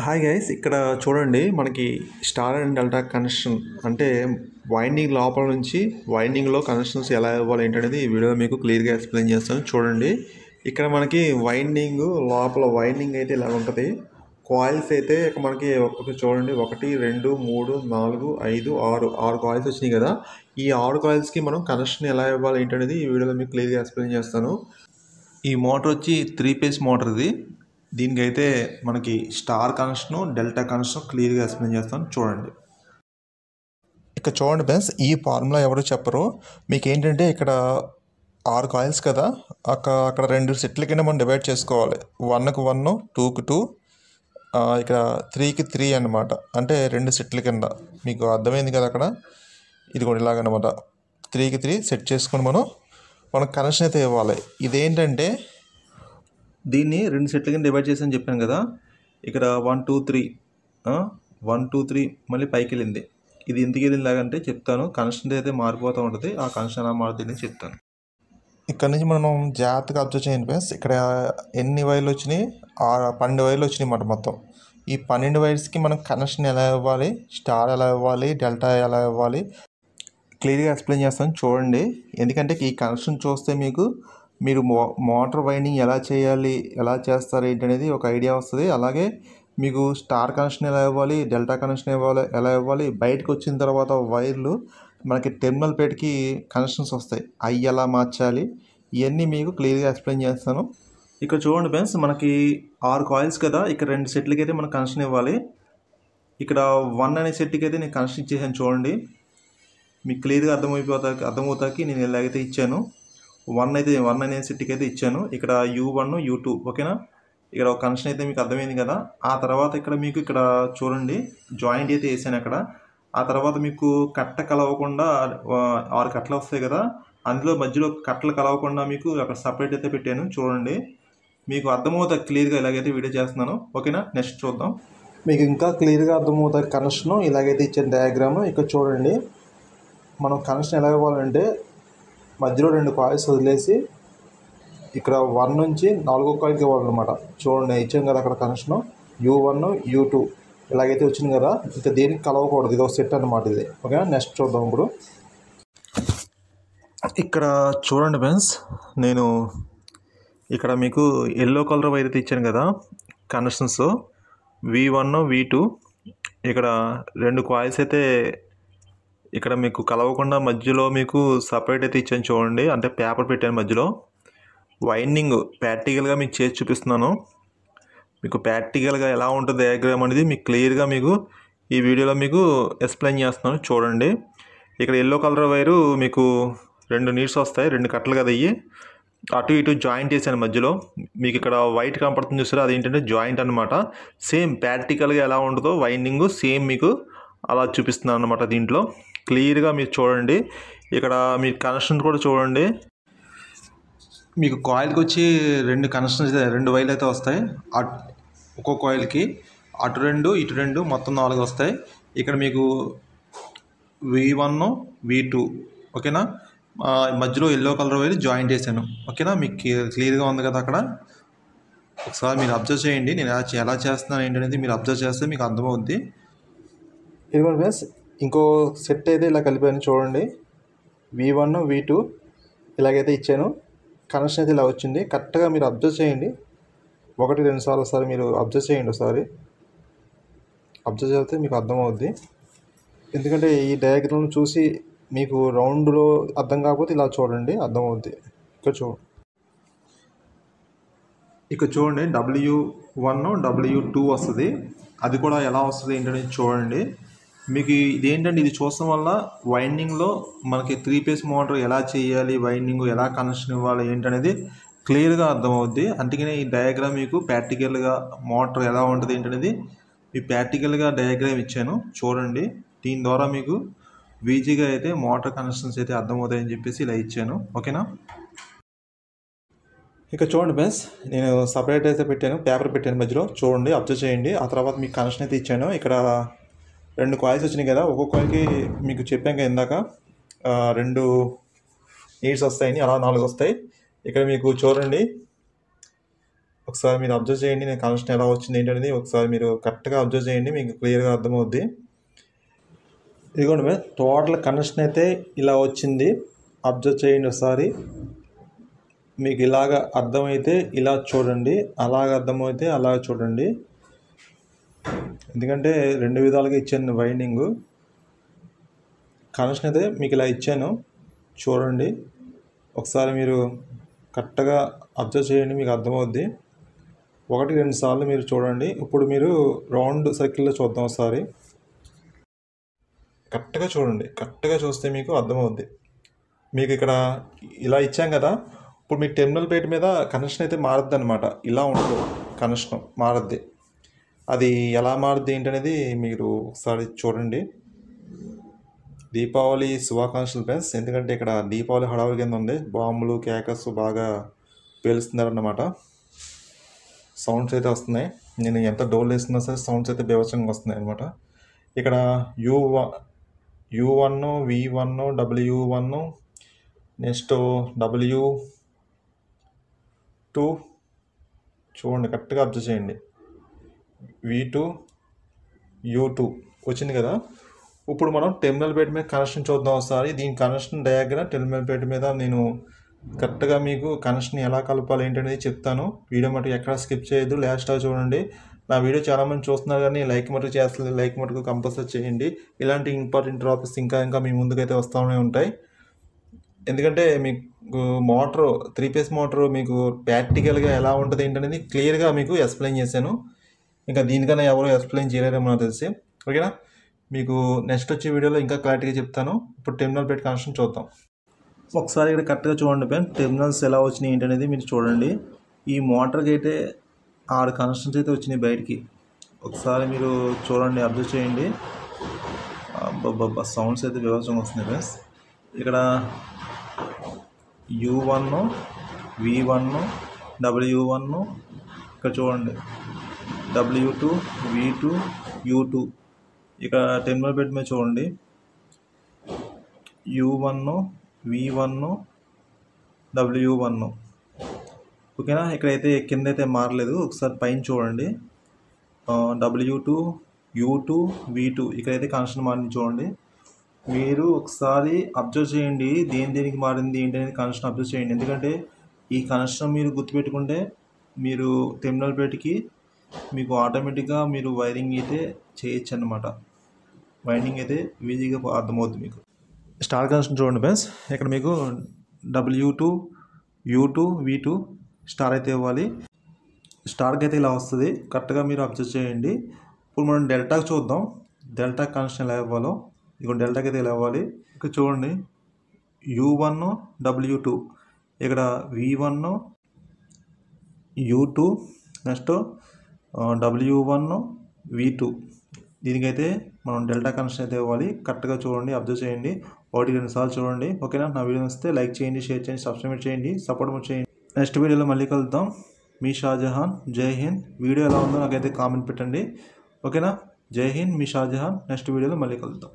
Hi guys, ఇక్కడ చూడండి మనకి స్టార్ అండ్ డెల్టా కనెక్షన్ అంటే వైండింగ్ లోపల నుంచి వైండింగ్లో కనెక్షన్స్ ఎలా ఇవ్వాలి ఏంటనేది ఈ వీడియోలో మీకు క్లియర్గా ఎక్స్ప్లెయిన్ చేస్తాను. చూడండి, ఇక్కడ మనకి వైండింగ్ లోపల వైండింగ్ అయితే ఇలా ఉంటుంది. కాయిల్స్ అయితే మనకి చూడండి 1 2 3 4 5 6 కాయిల్స్ వచ్చినాయి కదా. ఈ 6 కాయిల్స్కి మనం కనెక్షన్ ఎలా ఇవ్వాలి ఏంటనేది ఈ వీడియోలో మీకు క్లియర్గా ఎక్స్ప్లెయిన్ చేస్తాను. ఈ మోటార్ వచ్చి 3 ఫేజ్ మోటార్ ఇది. దీనికైతే మనకి స్టార్ కనెక్షన్ డెల్టా కనెక్షన్ క్లియర్గా ఎక్స్ప్లెయిన్ చేస్తాను. చూడండి, ఇక్కడ చూడండి ఫ్రెండ్స్, ఈ ఫార్ములా ఎవరు చెప్పరు. మీకు ఏంటంటే ఇక్కడ 6 కాయిల్స్ కదా, అక్కడ 2 సెట్ల కింద మనం డివైడ్ చేసుకోవాలి. 1కి 1, 2కి 2, ఇక్కడ 3కి 3 అనమాట. అంటే 2 సెట్ల కింద. మీకు అర్థమైంది కదా. అక్కడ ఇది కూడా ఇలాగనమాట. 3కి 3 సెట్ చేసుకొని మనం కనెక్షన్ అయితే ఇవ్వాలి. ఇదేంటంటే దీన్ని 2 సెట్ల కింద డివైడ్ చేసి చెప్పాను కదా. ఇక్కడ 1 2 3 1 2 3 మళ్ళీ పైకి వెళ్ళింది. ఇది ఎందుకు వెళ్ళిందాకంటే చెప్తాను. కనెక్షన్ అయితే మారిపోతూ ఉంటుంది. ఆ కనెక్షన్ ఎలా మారుతుంది చెప్తాను. ఇక్కడ నుంచి మనం జాగ్రత్తగా అబ్జర్వ్ చేయండి ఫ్రెండ్స్. ఇక్కడ ఎన్ని వైర్లు వచ్చినాయి? 12 వైర్లు వచ్చినాయి అన్నమాట మొత్తం. ఈ 12 వైర్స్కి మనం కనెక్షన్ ఎలా ఇవ్వాలి, స్టార్ ఎలా ఇవ్వాలి, డెల్టా ఎలా ఇవ్వాలి క్లియర్గా ఎక్స్ప్లెయిన్ చేస్తాను. చూడండి, ఎందుకంటే ఈ కనెక్షన్ చూస్తే మీరు మోటార్ వైండింగ్ ఎలా చేయాలి, ఎలా చేస్తారు ఏంటనేది ఒక ఐడియా వస్తుంది. అలాగే మీకు స్టార్ కనెక్షన్ ఎలా ఇవ్వాలి, డెల్టా కనెక్షన్ ఎలా ఇవ్వాలి, బయటకు వచ్చిన తర్వాత వైర్లు మనకి టెర్మినల్ పేట్కి కనెక్షన్స్ వస్తాయి, అవి ఎలా మార్చాలి, ఇవన్నీ మీకు క్లియర్గా ఎక్స్ప్లెయిన్ చేస్తాను. ఇక్కడ చూడండి ఫ్రెండ్స్, మనకి 6 కాయిల్స్ కదా. ఇక్కడ 2 సెట్లకి అయితే మనం కనెక్షన్ ఇవ్వాలి. ఇక్కడ 1 అనే సెట్కి అయితే నేను కనెక్షన్ ఇచ్చేసాను. చూడండి, మీకు క్లియర్గా అర్థమవుతాకి నేను ఎలాగైతే ఇచ్చాను. 1 అనే సెట్కి అయితే ఇచ్చాను. ఇక్కడ U1 U2 ఓకేనా. ఇక్కడ ఒక కనెక్షన్ అయితే మీకు అర్థమైంది కదా. ఆ తర్వాత ఇక్కడ చూడండి, జాయింట్ అయితే వేసాను అక్కడ. ఆ తర్వాత మీకు కట్ట కలవకుండా 6 కట్టలు వస్తాయి కదా, అందులో మధ్యలో కట్టలు కలవకుండా మీకు అక్కడ సపరేట్ అయితే పెట్టాను. చూడండి, మీకు అర్థమవుతుంది క్లియర్గా ఇలాగైతే వీడియో చేస్తున్నాను. ఓకేనా, నెక్స్ట్ చూద్దాం. మీకు ఇంకా క్లియర్గా అర్థమవుతుంది కనెక్షన్ ఇలాగైతే ఇచ్చాను డయాగ్రామ్. ఇక్కడ చూడండి, మనం కనెక్షన్ ఎలా ఇవ్వాలంటే మధ్యలో 2 కాయిల్స్ వదిలేసి ఇక్కడ 1 నుంచి 4వ కాయిల్కి ఇవ్వాలన్నమాట. చూడండి, ఇచ్చాం కదా అక్కడ కనెక్షన్ U1 U2 ఇలాగైతే వచ్చింది కదా. ఇంకా దేనికి కలవకూడదు, ఇది ఒక సెట్ అనమాట ఇది. ఓకే, నెక్స్ట్ చూద్దాం. ఇప్పుడు ఇక్కడ చూడండి ఫ్రెండ్స్, నేను ఇక్కడ మీకు ఎల్లో కలర్ వైర్ అయితే ఇచ్చాను కదా కనెక్షన్స్ V1 V2. ఇక్కడ 2 కాయిల్స్ అయితే ఇక్కడ మీకు కలవకుండా మధ్యలో మీకు సపరేట్ అయితే ఇచ్చాను. చూడండి, అంటే పేపర్ పెట్టాను మధ్యలో. వైండింగ్ ప్రాక్టికల్గా మీకు చేసి చూపిస్తున్నాను. మీకు ప్రాక్టికల్గా ఎలా ఉంటుంది డయాగ్రామ్ అనేది మీకు క్లియర్గా మీకు ఈ వీడియోలో మీకు ఎక్స్ప్లెయిన్ చేస్తున్నాను. చూడండి, ఇక్కడ ఎల్లో కలర్ వైరు మీకు 2 నీడ్స్ వస్తాయి, 2 కట్టలు కదా. అయ్యి అటు ఇటు జాయింట్ చేశాను మధ్యలో. మీకు ఇక్కడ వైట్ కనపడుతుంది చూసారా, అదేంటంటే జాయింట్ అనమాట. సేమ్ ప్రాక్టికల్గా ఎలా ఉంటుందో వైండింగ్ సేమ్ మీకు అలా చూపిస్తున్నాను అనమాట. దీంట్లో క్లియర్గా మీరు చూడండి. ఇక్కడ మీ కనెక్షన్ కూడా చూడండి. మీకు కాయిల్కి వచ్చి 2 కనెక్షన్స్ 2 వైర్లు అయితే వస్తాయి. ఒక్కో కాయిల్కి అటు 2 ఇటు 2 మొత్తం 4 వస్తాయి. ఇక్కడ మీకు V1 V2 ఓకేనా. మధ్యలో ఎల్లో కలర్ వైర్ జాయింట్ చేశాను. ఓకేనా, మీకు క్లియర్గా ఉంది కదా. అక్కడ ఒకసారి మీరు అబ్జర్వ్ చేయండి. నేను ఎలా చేస్తున్నాను ఏంటనేది మీరు అబ్జర్వ్ చేస్తే మీకు అర్థమవుద్ది. ఇదిగోండి ఫ్రెండ్స్, ఇంకో సెట్ అయితే ఇలా కలిపాను. చూడండి, V1 V2 ఇలాగైతే ఇచ్చాను. కనెక్షన్ అయితే ఇలా వచ్చింది. కరెక్ట్గా మీరు అబ్జర్వ్ చేయండి. 1 2 సార్లు ఒకసారి మీరు అబ్జర్వ్ చేయండి. ఒకసారి అబ్జర్వ్ చేస్తే మీకు అర్థమవుద్ది. ఎందుకంటే ఈ డయాగ్రామ్ చూసి మీకు రౌండ్లో అర్థం కాకపోతే ఇలా చూడండి, అర్థమవుద్ది. ఇక్కడ చూడండి W1 W2 వస్తుంది. అది కూడా ఎలా వస్తుంది ఏంటనేది చూడండి. మీకు ఇదేంటంటే ఇది చూడటం వల్ల వైండింగ్లో మనకి 3 ఫేజ్ మోటార్ ఎలా చేయాలి, వైండింగ్ ఎలా కనెక్షన్ ఇవ్వాలి ఏంటనేది క్లియర్గా అర్థమవుద్ది. అందుకనే ఈ డయాగ్రామ్ మీకు ప్రాక్టికల్గా మోటార్ ఎలా ఉంటుంది ఏంటనేది మీ ప్రాక్టికల్గా డయాగ్రామ్ ఇచ్చాను. చూడండి, దీని ద్వారా మీకు ఈజీగా అయితే మోటార్ కనెక్షన్స్ అయితే అర్థమవుతాయని చెప్పేసి ఇలా ఇచ్చాను. ఓకేనా, ఇక్కడ చూడండి ఫ్రెండ్స్, నేను సపరేట్ అయితే పెట్టాను, పేపర్ పెట్టాను మధ్యలో. చూడండి, అబ్జర్వ్ చేయండి. ఆ తర్వాత మీకు కనెక్షన్ అయితే ఇచ్చాను. ఇక్కడ 2 కాయిల్స్ వచ్చినాయి కదా. ఒక్కొక్క కాయిల్కి మీకు చెప్పాం కదా ఇందాక 2 నీడ్స్ వస్తాయని, అలా 4 వస్తాయి. ఇక్కడ మీకు చూడండి, ఒకసారి మీరు అబ్జర్వ్ చేయండి. నేను కనెక్షన్ ఎలా వచ్చింది ఏంటనేది ఒకసారి మీరు కరెక్ట్గా అబ్జర్వ్ చేయండి, మీకు క్లియర్గా అర్థమవుద్ది. ఇదిగోండి మ్యామ్, టోటల్ కనెక్షన్ అయితే ఇలా వచ్చింది. అబ్జర్వ్ చేయండి ఒకసారి. మీకు ఇలాగ అర్థమైతే ఇలా చూడండి, అలాగ అర్థమైతే అలాగ చూడండి. ఎందుకంటే 2 విధాలుగా ఇచ్చాను వైండింగు. కనెక్షన్ అయితే మీకు ఇలా ఇచ్చాను చూడండి. ఒకసారి మీరు కరెక్ట్గా అబ్జర్వ్ చేయండి, మీకు అర్థమవుద్ది. 1-2 సార్లు మీరు చూడండి. ఇప్పుడు మీరు రౌండ్ సర్కిల్లో చూద్దాం ఒకసారి. కరెక్ట్గా చూడండి, కరెక్ట్గా చూస్తే మీకు అర్థమవుద్ది. మీకు ఇక్కడ ఇలా ఇచ్చాం కదా, ఇప్పుడు మీ టెర్మినల్ ప్లేట్ మీద కనెక్షన్ అయితే మారద్దు అనమాట. ఇలా ఉండదు, కనెక్షన్ మారద్ది. అది ఎలా మారుద్ది ఏంటనేది మీరు ఒకసారి చూడండి. దీపావళి శుభాకాంక్షలు ఫ్రెండ్స్. ఎందుకంటే ఇక్కడ దీపావళి హడావుడి కింద ఉంది, బాంబులు క్యాకర్స్ బాగా పేలుస్తున్నారన్నమాట. సౌండ్స్ అయితే వస్తున్నాయి. నేను ఎంత డోర్ వేస్తున్నా సరే సౌండ్స్ అయితే బీభత్సంగా వస్తున్నాయి అనమాట. ఇక్కడ U1, V1, W1, next W2 చూడండి, కరెక్ట్గా అబ్జర్వ్ చేయండి. V2, U2 వచ్చింది కదా. ఇప్పుడు మనం టెర్మినల్ ప్లేట్ మీద కనెక్షన్ చూద్దాం ఒకసారి. దీని కనెక్షన్ డయాగ్రామ్ టెర్మినల్ ప్లేట్ మీద నేను కరెక్ట్గా మీకు కనెక్షన్ ఎలా కలపాలి ఏంటనేది చెప్తాను. వీడియో మటుకు ఎక్కడ స్కిప్ చేయొద్దు, లాస్ట్ చూడండి. నా వీడియో చాలామంది చూస్తున్నారు కానీ లైక్ మటుకు చేస్తలేదు. లైక్ మటుకు కంపల్సరీ చేయండి. ఇలాంటి ఇంపార్టెంట్ టాపిక్స్ ఇంకా మీ ముందుకైతే వస్తూనే ఉంటాయి. ఎందుకంటే మీకు మోటారు 3 ఫేజ్ మోటారు మీకు ప్రాక్టికల్గా ఎలా ఉంటుంది ఏంటనేది క్లియర్గా మీకు ఎక్స్ప్లెయిన్ చేశాను. ఇంకా దీనికన్నా ఎవరు ఎక్స్ప్లెయిన్ చేయలేరేమో నాకు తెలిసి. ఓకేనా, మీకు నెక్స్ట్ వచ్చే వీడియోలో ఇంకా క్లారిటీగా చెప్తాను. ఇప్పుడు టెర్మినల్ ప్లేట్ కనెక్షన్ చూద్దాం. ఒకసారి ఇక్కడ కరెక్ట్గా చూడండి ఫ్రెండ్, టెర్మినల్స్ ఎలా వచ్చినాయి ఏంటనేది మీరు చూడండి. ఈ మోటార్కి అయితే 6 కనెక్షన్స్ అయితే వచ్చినాయి బయటికి. ఒకసారి మీరు చూడండి, అబ్జర్వ్ చేయండి. సౌండ్స్ అయితే బీభత్సంగా వస్తున్నాయి ఫ్రెండ్స్. ఇక్కడ U1, V1, W1, ఇక్కడ చూడండి W2, V2, U2. ఇక్కడ టెర్మినల్ ప్లేట్ మీద చూడండి U1, V1, W1. ఓకేనా, ఇక్కడైతే కింద అయితే మారలేదు. ఒకసారి పైన చూడండి W2, U2, V2. ఇక్కడైతే కనెక్షన్ మారింది చూడండి. మీరు ఒకసారి అబ్జర్వ్ చేయండి, దేనికి మారింది ఏంటి అనేది కనెక్షన్ అబ్జర్వ్ చేయండి. ఎందుకంటే ఈ కనెక్షన్ మీరు గుర్తుపెట్టుకుంటే మీరు టెర్మినల్ ప్లేట్కి మీకు ఆటోమేటిక్గా మీరు వైరింగ్ అయితే చేయొచ్చు అన్నమాట. వైండింగ్ అయితే ఈజీగా అర్థమవుతుంది మీకు. స్టార్ కనెక్షన్ చూడండి ఫ్రెండ్స్. ఇక్కడ మీకు W2, U2, V2 స్టార్ అయితే ఇవ్వాలి. స్టార్కి అయితే ఇలా వస్తుంది, కరెక్ట్గా మీరు అబ్జర్వ్ చేయండి. ఇప్పుడు మనం డెల్టాకి చూద్దాం, డెల్టా కనెక్షన్ ఎలా ఇవ్వాలో. ఇక డెల్టాకి అయితే ఇలా ఇవ్వాలి. ఇక్కడ చూడండి U1, W2, ఇక్కడ V1, U2, next W1, V2. దీనికైతే మనం డెల్టా కనెక్షన్ అయితే ఇవ్వాలి. కరెక్ట్గా చూడండి, అబ్జర్వ్ చేయండి. 1-2 సార్లు చూడండి. ఓకేనా, నా వీడియో వస్తే లైక్ చేయండి, షేర్ చేయండి, సబ్స్క్రైబ్ చేయండి, సపోర్ట్ చేయండి. నెక్స్ట్ వీడియోలో మళ్ళీ కలుద్దాం. మీ షాజహాన్. జై హింద్. వీడియో ఎలా ఉందో నాకైతే కామెంట్ పెట్టండి. ఓకేనా, జై హింద్, మీ షాజహాన్. నెక్స్ట్ వీడియోలో మళ్ళీ కలుద్దాం.